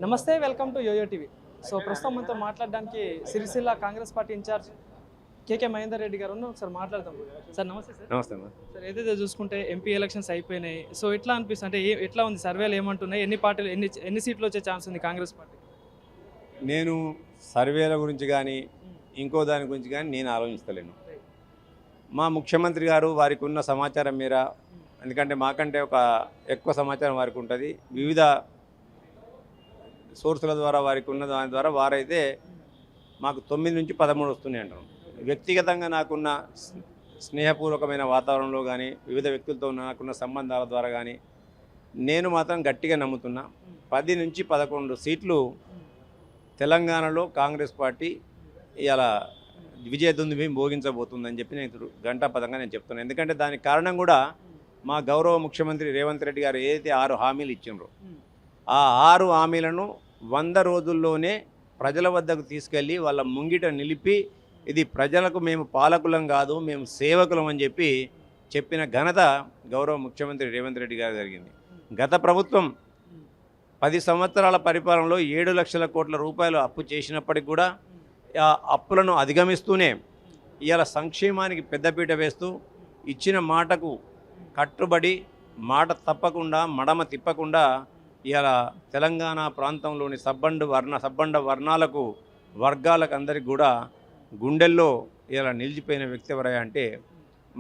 నమస్తే, welcome to YOYO TV. So ప్రస్తుతం మనతో మాట్లాడడానికి Sircilla Congress party incharge KK Mahender Reddy గారు ఉన్నారు. ఒకసారి మాట్లాడదాం. సార్ నమస్తే. సార్ నమస్తే అమ్మా. సార్ ఏదైతే చూసుకుంటే ఎంపీ ఎలక్షన్స్ అయిపోయినాయి. సో ఎట్లా అనిపిస్తుంది, అంటే ఎట్లా ఉంది, సర్వేలు ఏమంటున్నాయి, ఎన్ని పార్టీలు ఎన్ని సీట్లు వచ్చే ఛాన్స్ ఉంది కాంగ్రెస్ పార్టీ? నేను సర్వేల గురించి కానీ ఇంకో దాని గురించి కానీ నేను ఆలోచిస్తలేను. మా ముఖ్యమంత్రి గారు వారికి ఉన్న సమాచారం మేర, ఎందుకంటే మాకంటే ఒక ఎక్కువ సమాచారం వారికి ఉంటుంది, వివిధ సోర్సుల ద్వారా వారికి ఉన్న దాని ద్వారా వారైతే మాకు 9 నుంచి 13 వస్తున్నాయి అంటారు. వ్యక్తిగతంగా నాకున్న స్నేహపూర్వకమైన వాతావరణంలో కానీ వివిధ వ్యక్తులతో నాకున్న సంబంధాల ద్వారా కానీ నేను మాత్రం గట్టిగా నమ్ముతున్నా 10 నుంచి 11 సీట్లు తెలంగాణలో కాంగ్రెస్ పార్టీ ఇలా విజయదుందుభి భోగించబోతుందని చెప్పి నేను గంటాపదంగా నేను చెప్తున్నాను. ఎందుకంటే దానికి కారణం కూడా మా గౌరవ ముఖ్యమంత్రి రేవంత్ రెడ్డి గారు ఏదైతే 6 హామీలు ఇచ్చినారో ఆ 6 హామీలను 100 రోజుల్లోనే ప్రజల వద్దకు తీసుకెళ్ళి వాళ్ళ ముంగిట నిలిపి ఇది ప్రజలకు మేము పాలకులం కాదు, మేము సేవకులం అని చెప్పిన ఘనత గౌరవ ముఖ్యమంత్రి రేవంత్ రెడ్డి గారు జరిగింది. గత ప్రభుత్వం 10 సంవత్సరాల పరిపాలనలో 7 లక్షల కోట్ల రూపాయలు అప్పు చేసినప్పటికి కూడా ఆ అప్పులను అధిగమిస్తూనే ఇవాళ సంక్షేమానికి పెద్దపీట వేస్తూ ఇచ్చిన మాటకు కట్టుబడి మాట తప్పకుండా మడమ తిప్పకుండా ఇవాళ తెలంగాణ ప్రాంతంలోని సబ్బండ వర్ణాలకు వర్గాలకు అందరికి కూడా గుండెల్లో ఇలా నిలిచిపోయిన వ్యక్తి ఎవరయ్యా అంటే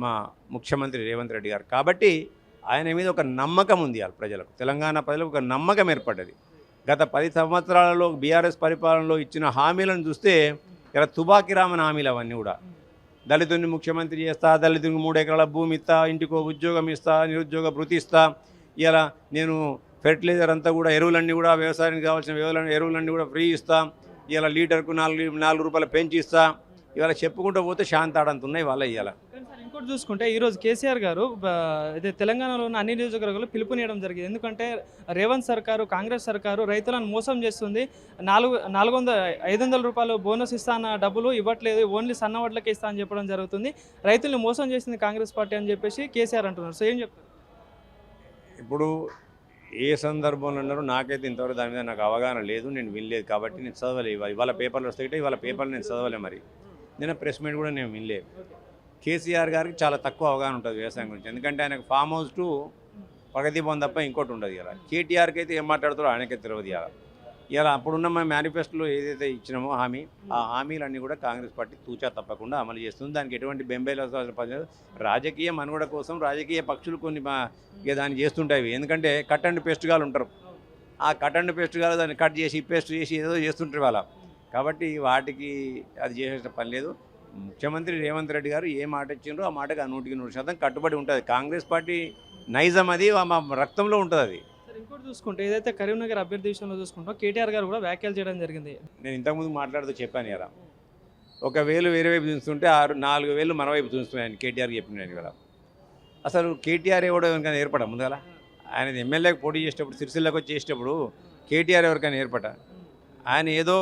మా ముఖ్యమంత్రి రేవంత్ రెడ్డి గారు. కాబట్టి ఆయన మీద ఒక నమ్మకం ఉంది ఇవాళ ప్రజలకు, తెలంగాణ ప్రజలకు ఒక నమ్మకం ఏర్పడ్డది. గత 10 సంవత్సరాలలో బీఆర్ఎస్ పరిపాలనలో ఇచ్చిన హామీలను చూస్తే ఇలా తుబాకి రామన్ హామీలు అవన్నీ కూడా, దళితుని ముఖ్యమంత్రి చేస్తా, దళితునికి 3 ఎకరాల భూమి ఇస్తా, ఇంటికో ఉద్యోగం ఇస్తా, నిరుద్యోగ భృతి ఇస్తా, ఇలా నేను ఫెర్టిలైజర్ అంతా కూడా ఎరువులన్నీ కూడా వ్యవసాయానికి కావాల్సిన ఎరువులన్నీ కూడా ఫ్రీ ఇస్తా, ఇలా లీటర్కు 4 రూపాయలు పెంచి ఇస్తా, ఇవాళ చెప్పుకుంటూ పోతే శాంతాడంత ఉన్నాయి వాళ్ళ ఇవాళ. ఇంకోటి చూసుకుంటే ఈరోజు కేసీఆర్ గారు ఇదే తెలంగాణలో ఉన్న అన్ని నియోజకవర్గాల్లో పిలుపునియడం జరిగింది. ఎందుకంటే రేవంత్ సర్కారు, కాంగ్రెస్ సర్కారు రైతులను మోసం చేస్తుంది, 500 రూపాయలు బోనస్ ఇస్తా అన్న డబ్బులు ఇవ్వట్లేదు, ఓన్లీ సన్న వడ్లకే ఇస్తా అని చెప్పడం జరుగుతుంది, రైతుల్ని మోసం చేసింది కాంగ్రెస్ పార్టీ అని చెప్పేసి కేసీఆర్ అంటున్నారు. సో ఏం చెప్తారు? ఇప్పుడు ఏ సందర్భంలో అన్నారో నాకైతే ఇంతవరకు దాని మీద నాకు అవగాహన లేదు, నేను వినలేదు. కాబట్టి నేను చదవలేదు. ఇవాళ పేపర్లు వస్తాయి, ఇవాళ పేపర్లు నేను చదవలే. మరి నేను ప్రెస్ మీట్ కూడా నేను వినలేదు. కేసీఆర్ గారికి చాలా తక్కువ అవగాహన ఉంటుంది వ్యవసాయం గురించి, ఎందుకంటే ఆయనకు ఫామ్ హౌస్ టు ప్రగతి భవన్ తప్ప ఇంకోటి ఉండదు. ఇలా కేటీఆర్కి అయితే ఏం మాట్లాడుతారో ఆయనకే తెలియదు. ఇలా అప్పుడున్న మా మేనిఫెస్టోలో ఏదైతే ఇచ్చినామో ఆ హామీలన్నీ కూడా కాంగ్రెస్ పార్టీ తూచా తప్పకుండా అమలు చేస్తుంది. దానికి ఎటువంటి బెంబేలు రాజకీయ మనుగడ కోసం రాజకీయ పక్షులు కొన్ని దాన్ని చేస్తుంటాయి. ఎందుకంటే కట్ అండ్ పేస్ట్గాలు ఉంటారు, ఆ కట్ అండ్ పేస్ట్గాలు దాన్ని కట్ చేసి పేస్ట్ చేసి ఏదో చేస్తుంటారు వాళ్ళ. కాబట్టి వాటికి అది చేసే పని లేదు. ముఖ్యమంత్రి రేవంత్ రెడ్డి గారు ఏ మాట ఇచ్చిండ్రో ఆ మాటకి 100% కట్టుబడి ఉంటుంది. కాంగ్రెస్ పార్టీ నైజం అది మా రక్తంలో ఉంటుంది. అది ఇంకోటి చూసుకుంటే ఏదైతే కరీంనగర్ అభ్యర్థి విషయంలో చూసుకుంటాం, కేటీఆర్ గారు కూడా వ్యాఖ్యలు చేయడం జరిగింది. నేను ఇంతకుముందు మాట్లాడుతూ చెప్పాను కదా, 1,000 వేరే వైపు చూస్తుంటే 4,000 మన వైపు చూస్తున్నాయని కేటీఆర్ చెప్పినాను కదా. అసలు కేటీఆర్ ఎవడో ఎవరికైనా ఏర్పడ ముందుగా ఆయన ఎమ్మెల్యేకి పోటీ చేసేటప్పుడు సిరిసిల్లకు వచ్చి చేసేటప్పుడు కేటీఆర్ ఎవరికైనా ఏర్పడ? ఆయన ఏదో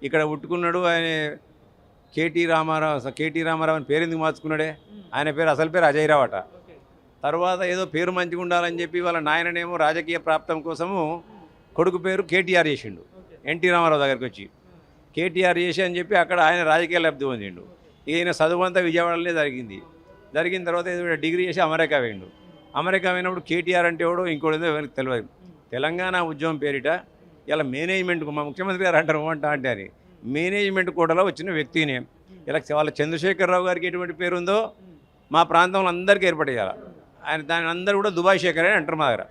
ఇక్కడ ఉట్టుకున్నాడు, ఆయన కేటీ రామారావు అని పేరు ఎందుకు మార్చుకున్నాడే? ఆయన పేరు అసలు పేరు అజయ్ రావు అట. తర్వాత ఏదో పేరు మంచిగా ఉండాలని చెప్పి వాళ్ళ నాయననేమో రాజకీయ ప్రాప్తం కోసము కొడుకు పేరు కేటీఆర్ చేసిండు. ఎన్టీ రామారావు దగ్గరికి వచ్చి కేటీఆర్ చేసి అని చెప్పి అక్కడ ఆయన రాజకీయ లబ్ధి పొందిండు. ఈయన చదువు అంతా విజయవాడలోనే జరిగిన తర్వాత ఏదో డిగ్రీ చేసి అమెరికా పోయినప్పుడు కేటీఆర్ అంటే ఎవడో ఇంకోటి ఏదో ఎవరికి తెలియదు. తెలంగాణ ఉద్యమం పేరిట ఇలా మేనేజ్మెంట్, మా ముఖ్యమంత్రి గారు అంటారు అంటే అని మేనేజ్మెంట్ కోటలో వచ్చిన వ్యక్తిని ఇలా వాళ్ళ చంద్రశేఖరరావు గారికి ఎటువంటి పేరు ఉందో మా ప్రాంతంలో అందరికీ ఏర్పడేయాలి. ఆయన దాని అందరూ కూడా దుబాయ్ శేఖర్ అని అంటారు మా దగ్గర.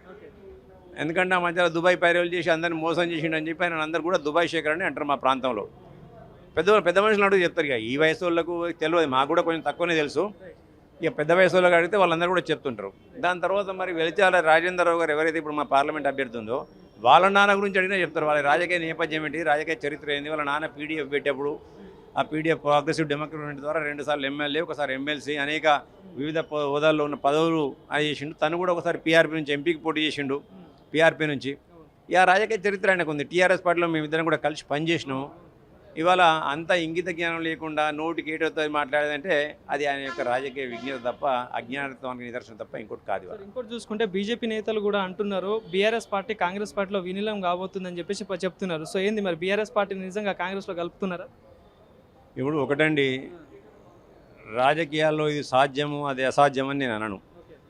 ఎందుకంటే ఆ మధ్యలో దుబాయ్ పైరవులు చేసి అందరిని మోసం చేసిండు అని చెప్పి ఆయన అందరూ కూడా దుబాయ్ శేఖర్ అని అంటారు మా ప్రాంతంలో. పెద్ద మనుషులు అడుగు చెప్తారు. ఇక ఈ వయసు వాళ్ళకు తెలియదు, మాకు కూడా కొంచెం తక్కువనే తెలుసు. ఇక పెద్ద వయసు వాళ్ళకి అడిగితే వాళ్ళందరూ కూడా చెప్తుంటారు. దాని తర్వాత మరి వెలిచాల రాజేంద్రరావు గారు ఎవరైతే ఇప్పుడు మా పార్లమెంట్ అభ్యర్థి ఉందో వాళ్ళ నాన్న గురించి అడిగినా చెప్తారు. వాళ్ళ రాజకీయ నేపథ్యం ఏంటి, రాజకీయ చరిత్ర ఏంది, వాళ్ళ నాన్న పీడీఎఫ్ పెట్టేప్పుడు ఆ పీడీఎఫ్ ప్రోగ్రెసివ్ డెమోక్రసీ ద్వారా 2 సార్లు ఎమ్మెల్యే, ఒకసారి ఎమ్మెల్సీ, అనేక వివిధ హోదాల్లో ఉన్న పదవులు ఆయన చేసిండు. తను కూడా ఒకసారి పీఆర్పీ నుంచి ఎంపీకి పోటీ చేసిండు, పీఆర్పీ నుంచి. ఇక రాజకీయ చరిత్ర ఆయనకు ఉంది. టీఆర్ఎస్ పార్టీలో మేమిద్దరం కూడా కలిసి పనిచేసినాము. ఇవాళ అంత ఇంగిత జ్ఞానం లేకుండా నోటికి ఏటవుతో మాట్లాడేదంటే అది ఆయన యొక్క రాజకీయ విజ్ఞత తప్ప అజ్ఞానత్వానికి నిదర్శనం తప్ప ఇంకోటి కాదు ఇవాళ. ఇంకోటి చూసుకుంటే బీజేపీ నేతలు కూడా అంటున్నారు బీఆర్ఎస్ పార్టీ కాంగ్రెస్ పార్టీలో విలీనం కాబోతుందని చెప్పేసి చెప్తున్నారు. సో ఏంది మరి బీఆర్ఎస్ పార్టీని నిజంగా కాంగ్రెస్లో కలుపుతున్నారా? ఇప్పుడు ఒకటండి, రాజకీయాల్లో ఇది సాధ్యము అది అసాధ్యమని నేను అనను.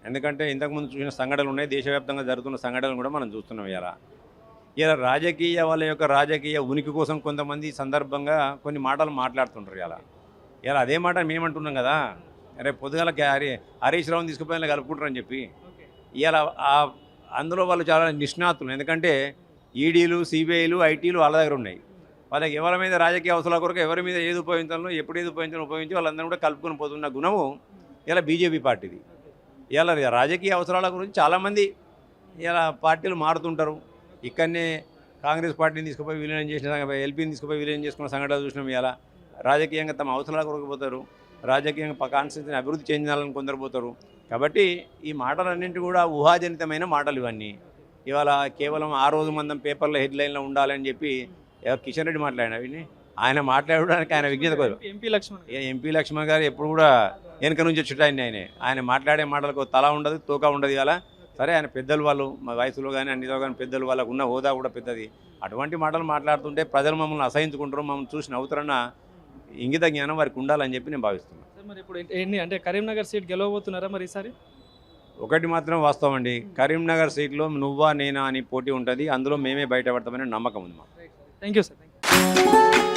ఎందుకంటే ఇంతకుముందు చూసిన సంఘటనలు ఉన్నాయి, దేశవ్యాప్తంగా జరుగుతున్న సంఘటనలు కూడా మనం చూస్తున్నాం. ఇలా రాజకీయ వాళ్ళ యొక్క రాజకీయ ఉనికి కోసం కొంతమంది సందర్భంగా కొన్ని మాటలు మాట్లాడుతుంటారు. ఇలా అదే మాట మేమంటున్నాం కదా, రేపు పొద్దుగాల హరీష్ రావుని తీసుకుపోయి కలుపుకుంటారని చెప్పి. ఇలా అందులో వాళ్ళు చాలా నిష్ణాతులు. ఎందుకంటే ఈడీలు, సిబిఐలు, ఐటీలు వాళ్ళ దగ్గర ఉన్నాయి. వాళ్ళకి ఎవరి మీద రాజకీయ అవసరాల కొరకు ఎవరి మీద ఏది ఉపయోగించాలో ఎప్పుడు ఏది ఉపయోగించి వాళ్ళందరూ కూడా కలుపుకొని పోతున్న గుణము ఇలా బీజేపీ పార్టీది. ఇలా రాజకీయ అవసరాల గురించి చాలామంది ఇలా పార్టీలు మారుతుంటారు. ఇక్కడనే కాంగ్రెస్ పార్టీని తీసుకుపోయి విలీనం చేసిన, ఎల్పీని తీసుకుపోయి విలీనం చేసుకున్న సంఘటనలు చూసినాం. ఇలా రాజకీయంగా తమ అవసరాల కొరకు పోతారు, రాజకీయంగా కాన్స్టిట్యూన్సీని అభివృద్ధి చెందాలని కొందరు పోతారు. కాబట్టి ఈ మాటలన్నింటి కూడా ఊహాజనితమైన మాటలు ఇవన్నీ. ఇవాళ కేవలం ఆ రోజు మందం పేపర్లో హెడ్లైన్లో ఉండాలని చెప్పి కిషన్ రెడ్డి మాట్లాడిన విని ఆయన మాట్లాడడానికి ఆయన విజ్ఞత కోరు. ఎంపీ లక్ష్మణ్ గారు ఎప్పుడు కూడా వెనక నుంచి వచ్చేట ఆయన మాట్లాడే మాటలకు తల ఉండదు, తోక ఉండదు. ఇలా సరే ఆయన పెద్దలు, వాళ్ళు మా వయసులో కానీ అన్నిలో కానీ పెద్దలు, వాళ్ళకు ఉన్న హోదా కూడా పెద్దది. అటువంటి మాటలు మాట్లాడుతుంటే ప్రజలు మమ్మల్ని అసహించుకుంటారు, మమ్మల్ని చూసి నవ్వుతారన్న ఇంగిత జ్ఞానం వారికి ఉండాలని చెప్పి నేను భావిస్తున్నాను. మరి ఇప్పుడు ఎన్ని అంటే కరీంనగర్ సీట్ గెలవబోతున్నారా మరి ఈసారి? ఒకటి మాత్రం వాస్తవం అండి, కరీంనగర్ సీట్లో నువ్వా నేనా అని పోటీ ఉంటుంది. అందులో మేమే బయటపడతామనే నమ్మకం ఉంది మాకు. Thank you sir.